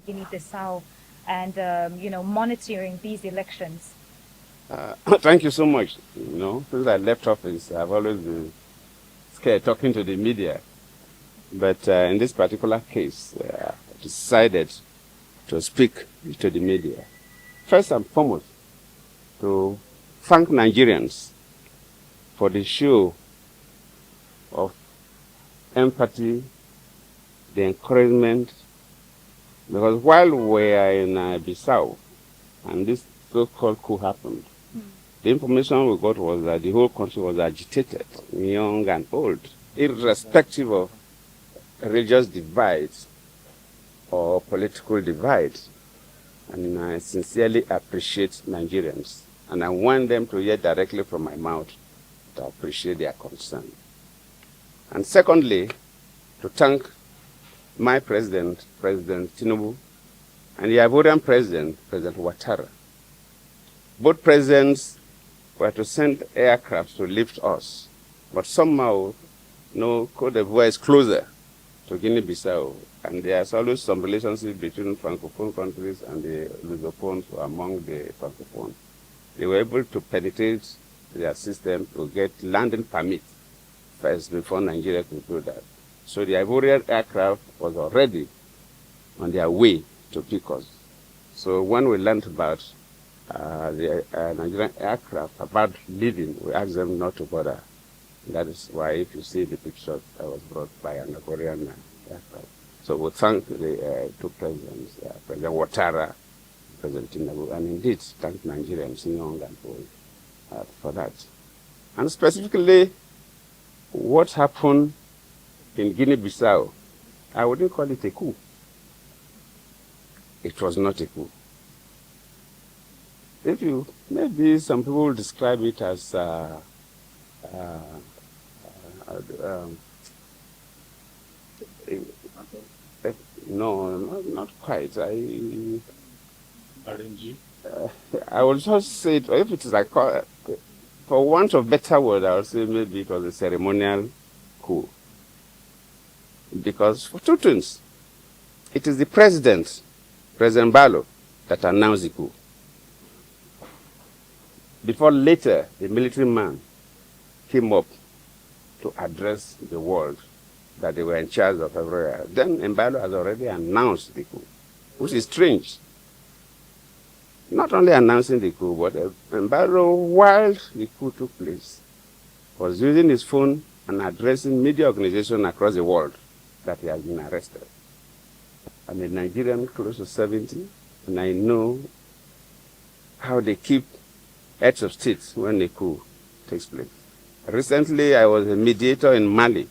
Guinea Bissau and, monitoring these elections? Thank you so much. Since I left office, I've always been scared talking to the media. But in this particular case, I decided to speak to the media. First and foremost, to thank Nigerians for the show of empathy, the encouragement, because while we are in Bissau and this so-called coup happened, the information we got was that the whole country was agitated, young and old, irrespective of religious divides or political divides. And I sincerely appreciate Nigerians. And I want them to hear directly from my mouth to appreciate their concern. And secondly, to thank my president, President Tinubu, and the Ivorian president, President Ouattara. Both presidents were to send aircraft to lift us, but somehow, Côte d'Ivoire is closer to Guinea-Bissau, and there's always some relationship between Francophone countries and the Lusophones among the Francophones. They were able to penetrate their system to get landing permit first before Nigeria could do that. So the Ivorian aircraft was already on their way to pick us. So when we learned about the Nigerian aircraft about leaving, we asked them not to bother. That is why if you see the picture that was brought by an Ivorian aircraft. So we thank the two presidents, President Ouattara, President Tinubu, and indeed thank Nigerians, young and old, for that. And specifically, what happened in Guinea-Bissau, I wouldn't call it a coup. It was not a coup. Maybe some people describe it as no, not quite. RNG? I would just say, if it is like, for want of better word, I would say maybe it was a ceremonial coup. Because for two things, it is the president, President Embalo, that announced the coup. Before later, the military man came up to address the world that they were in charge of everywhere. Then Embalo has already announced the coup, which is strange. Not only announcing the coup, but Embalo, while the coup took place, was using his phone and addressing media organizations across the world that he has been arrested. I'm a Nigerian close to 70, and I know how they keep heads of state when a coup takes place. Recently, I was a mediator in Mali,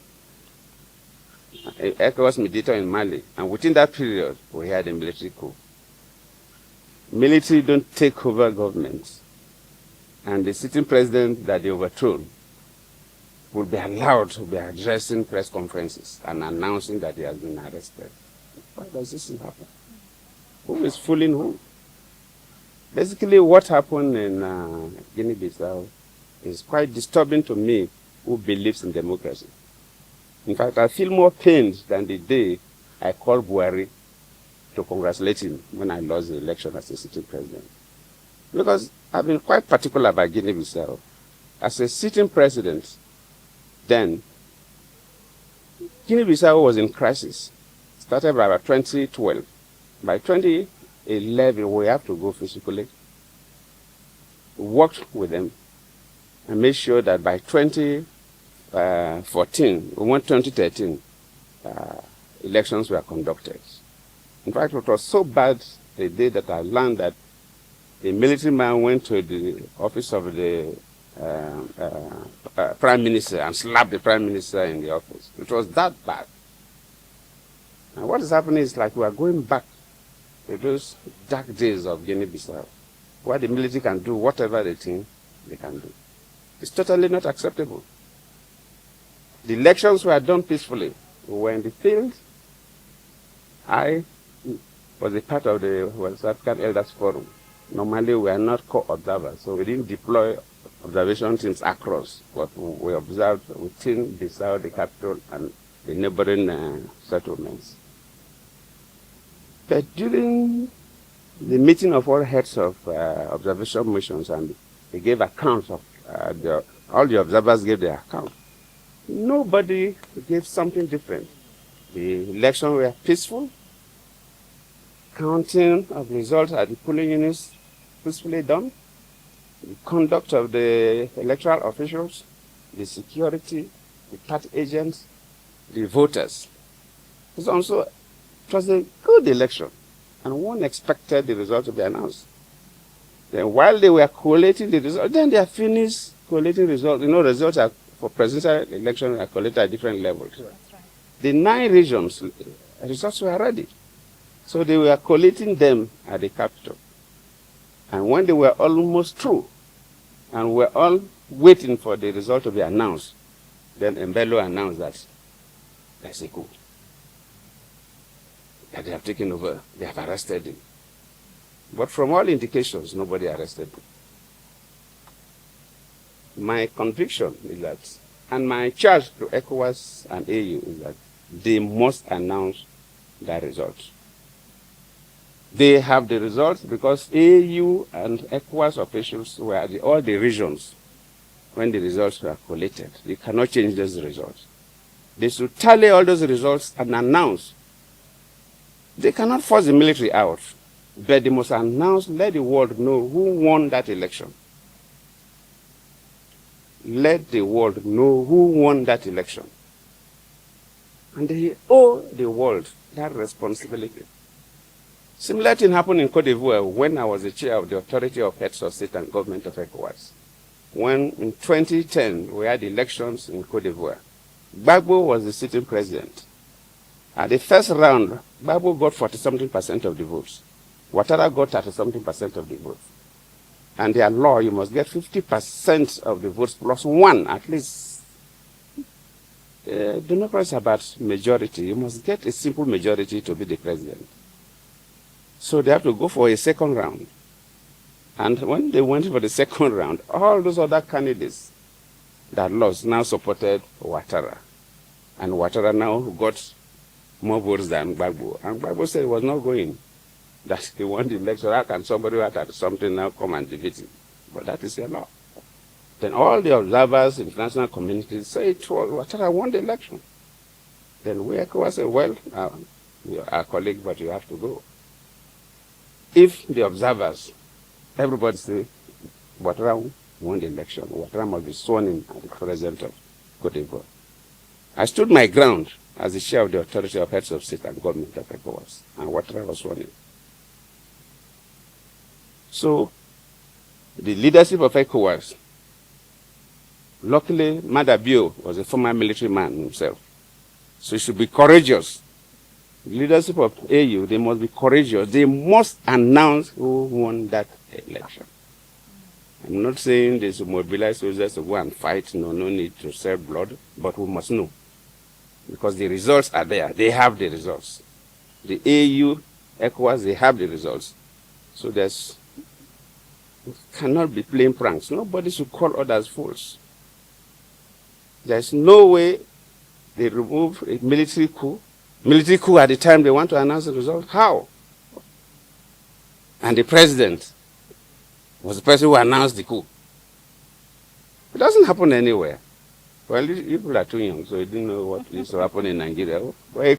an ECOWAS mediator in Mali, and within that period, we had a military coup. Military don't take over governments, and the sitting president that they overthrown will be allowed to be addressing press conferences and announcing that he has been arrested. Why does this happen? Who is fooling who? Basically, what happened in Guinea-Bissau is quite disturbing to me, who believes in democracy. In fact, I feel more pained than the day I called Buhari to congratulate him when I lost the election as a sitting president. Because I've been quite particular about Guinea-Bissau. As a sitting president, then, Guinea-Bissau was in crisis. Started by about 2012. By 2011, we have to go physically. We worked with them and made sure that by 2014, we want 2013, elections were conducted. In fact, it was so bad the day that I learned that the military man went to the office of the prime minister and slapped the prime minister in the office. It was that bad. And what is happening is like we are going back to those dark days of Guinea-Bissau, where the military can do whatever they think they can do. It's totally not acceptable. The elections were done peacefully. We were in the field. I was a part of the West African Elders Forum. Normally, we are not co-observers, so we didn't deploy observation teams across, but we observed within Bissau, the capital, and the neighboring settlements. But during the meeting of all heads of observation missions, and they gave accounts of all the observers gave their account. Nobody gave something different. The elections were peaceful. Counting of results at the polling units peacefully done. The conduct of the electoral officials, the security, the party agents, the voters. It was a good election, and one expected the result to be announced. Then while they were collating the results, then they are finished collating results. You know, results are, for presidential election are collated at different levels. That's right. The 9 regions, results were ready. So they were collating them at the capital. And when they were almost through, and were all waiting for the result to be announced, then Embalo announced that there's a coup. That they have taken over, they have arrested him. But from all indications, nobody arrested him. My conviction is that, and my charge to ECOWAS and AU is that they must announce their results. They have the results because AU and ECOWAS officials were at all the regions when the results were collated. You cannot change those results. They should tally all those results and announce. They cannot force the military out, but they must announce, let the world know who won that election. Let the world know who won that election. And they owe the world that responsibility. Similar thing happened in Cote d'Ivoire when I was the chair of the Authority of Heads of State and Government of ECOWAS. When in 2010 we had elections in Cote d'Ivoire, Gbagbo was the sitting president. At the first round, Gbagbo got 40-something% of the votes. Ouattara got 30-something% of the votes. And their law, you must get 50% of the votes plus 1 at least. Democracy is about majority. You must get a simple majority to be the president. So they have to go for a second round. And when they went for the second round, all those other candidates that lost now supported Ouattara. And Ouattara now got more votes than Gbagbo. And Gbagbo said he was not going. That he won the election. How can somebody who had something now come and defeat him? But that is a law. Then all the observers in the international community say it was Ouattara won the election. Then we ECOWAS say, well, you're our colleague, but you have to go. If the observers, everybody say, Ouattara won the election, Ouattara must be sworn in as the president of Cote d'Ivoire. I stood my ground as the chair of the Authority of Heads of State and Government of ECOWAS, and Ouattara was sworn in. So, the leadership of ECOWAS, luckily, Madabio was a former military man himself, so he should be courageous. The leadership of AU, they must be courageous. They must announce who won that election. I'm not saying they should mobilize soldiers to go and fight. No need to shed blood, but we must know. Because the results are there. They have the results. The AU, ECOWAS, they have the results. So cannot be playing pranks. Nobody should call others fools. There's no way they remove a military coup. Military coup at the time they want to announce the result. How? And the president was the person who announced the coup. It doesn't happen anywhere. Well, people are too young, so they didn't know what used to happen in Nigeria. Well,